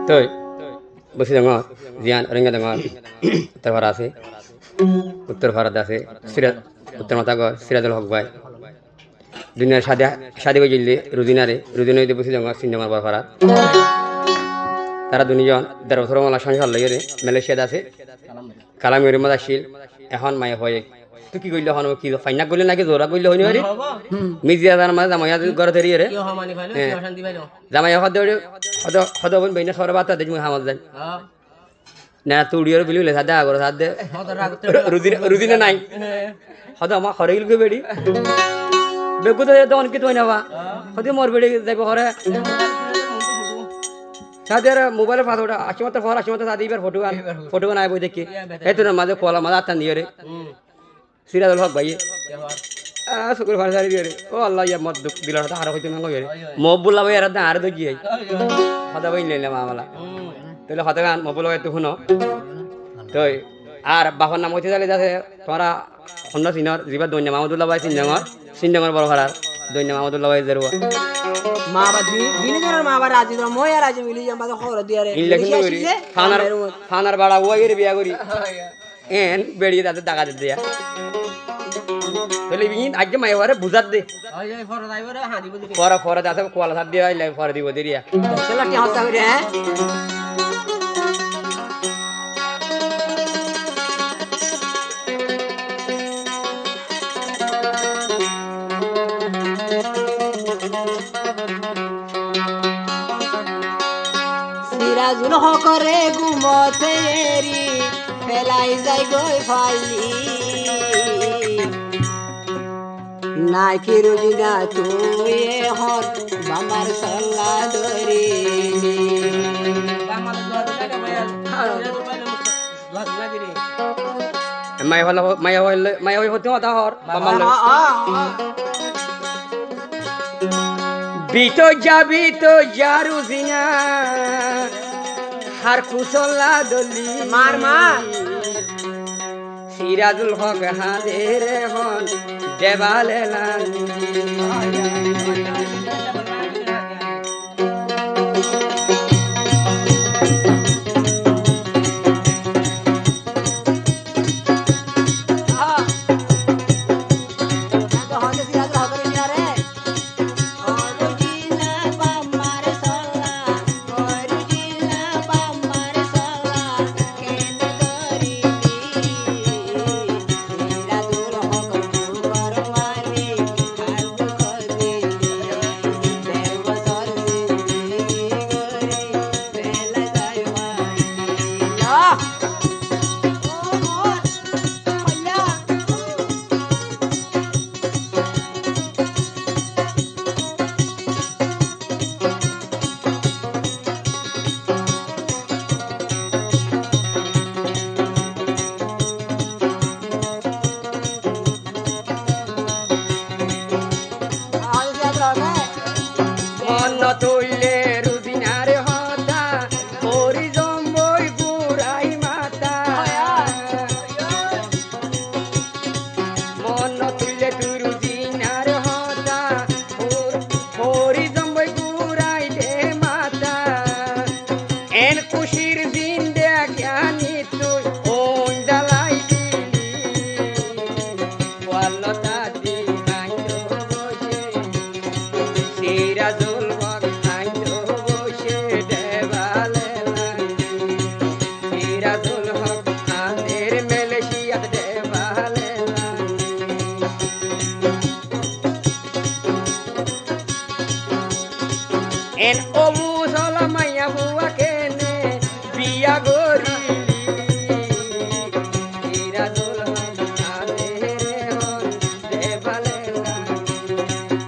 তো বসি ডাঙর জিয়ান রঙা ডাঙর উত্তর ভারত আছে উত্তর ভারত আছে উত্তর মাতাগর সিরাজুল হক ভাই দুনিয়ার সাদে হয়ে গেলে রুদিনা বসি ডাঙর সিনজামার বড় ভারত তারা দুজন ১৩ বছর মালা সংসার লইরে মালয়েশিয়াত আছে কালামের মধ্যে আসছিল এখন মায়ে হয়ে তুই কি করলে হন কি ফাইনাক করলে নাকি জোরা করলে হইনি রে মিজিয়া জান মাঝে জামাইয়া ঘরে ধরিয়ে রে জামাইয়া হদ বন বইনা সর বাতা দেখি হামাজ যাই না তুড়িয়র বিলিলে সাদা আগর সাদে রুদিনা নাই হদ আমা খরে গিল বেড়ি বেগু তো দন কি তুই নাবা হদি মোর বেড়ি যাইব ঘরে সাদের মোবাইলের পাসওয়ার্ড আশিমাত্র সাদি এবার ফটো গান আইব দেখি এই তো মাঝে কলা মাঝে আত্মা নিয়ে রে সিরাজুল হক ভাই শুক্র ভাড়া সারি দিয়ে রে ও আল্লাহ ইয়া মত দিলার হাতে আরো হইতে না গই রে মবুল্লা ভাই আর আর দেখি হাদা ভাই নিলাম আমলা তাহলে হাতে গান মবুল্লা ভাই তো শুনো তো আর বাবার নাম হইতে যালে যাচ্ছে তোমরা অন্য সিনর জিবা দৈন্য মাহমুদুল্লাহ ভাই সিনডাঙ্গর বড় ভাড়ার দৈন্য মাহমুদুল্লাহ ভাই জেরুয়া মা বাদি দিনে জনের মা বাবা রাজি তোরা মই আর রাজি মিলি জাম বাদ খবর দিয়া রে থানার বাড়া ওয়াইরে বিয়া করি এন বেড়িয়ে তাদের টাকা দিতে দিয়া তাহলে বিন আজকে মাইওয়ারে বুঝাত দে ফরা দাসে কোয়ালা সাত দিয়া আইলে ফরা দিব দেরিয়া চলা কি হতা করে হ্যাঁ সিরাজুল হকরে ঘুমতে এরি ফেলাই যাই গই ফাইলি নাই কি রুজিনা তুই হর বামার সল্লা ধরি মাই হতে হতা হর বিতো যাবি তো যারু জিনা হার কুসল্লা দলি মার মা সিরাজুল হক হাদের হন দেবালে লাঞ্জি তুইলে রুদিনারে হতা হরি জম্বই বুড়াই মাতা মন তুইলে তুই রুদিনারে হতা হরি জম্বই বুড়াই দে মাতা এন খুশির দিন দেখানি তুই ওন জ্বালাই দিলি ওয়াল্লতা দিনাই তো বসে Sirajul en obu sola maya huwa kene biya gorili sirazul adere hon devalela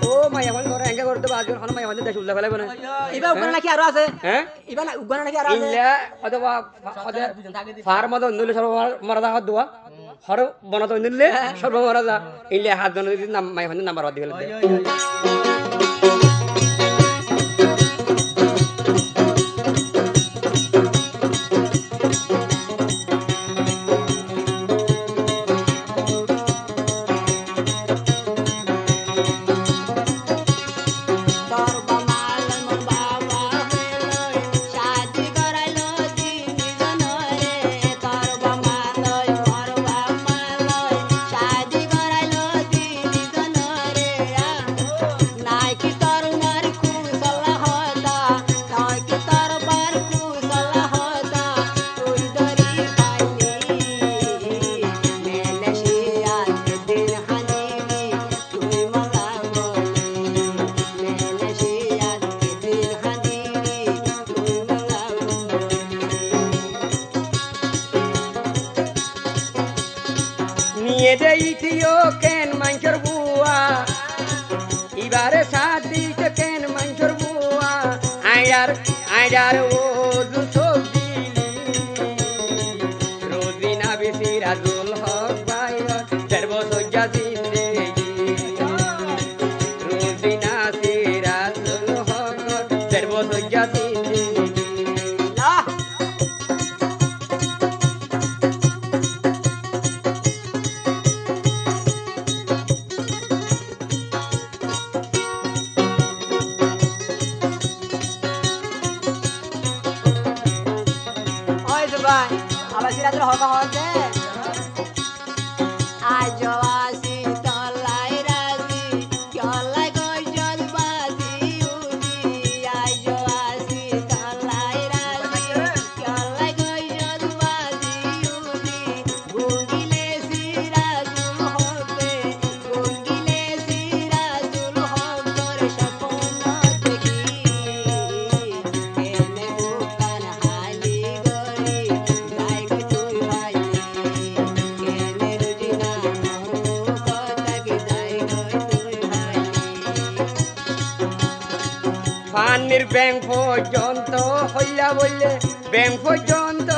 o maya hon gore enga korte bazur hon maya hon de shulla fele bone ইবা উগনা নাকি আরো আছে হ্যাঁ ইবা না উগনা নাকি আরো আছে ইল্লা অথবা ফার মদ নলে সর্ব মরাদা হাত দুয়া হর বনত নলে সর্ব মরাদা ইল্লা হাত জন নাম মায়া হন নাম্বার বাদ দিলে দে ইথিও কেন মাঞ্চর বুয়া এবারে সাথ দিতে কেন মাঞ্চর বুয়া আইডার ও দুসব দিলি রোজিনা বেশি রাজুল হক ভাই দেড় বছর যা জিন্দেগি রোজিনা সিরাজুল হক দেড় বছর যা জিন্দেগি না ওই তো ভাই আবার সিরাজের হকা হতে আজ আসি তলাই রাজি চলাই গই জলবাজি উজি আজ আসি তলাই রাজি চলাই গই জলবাজি উজি গুঙ্গিলে সিরাজুল হকে গুঙ্গিলে সিরাজুল হকর স্বপ্ন দেখি কেনে বুকান হালি গরি যাই গো তুই ভাই কেনে রুজিনা মরু কথা কি যাই গো তুই ভাই ফানির ব্যাংক পর্যন্ত হইয়া বললে ব্যাংক পর্যন্ত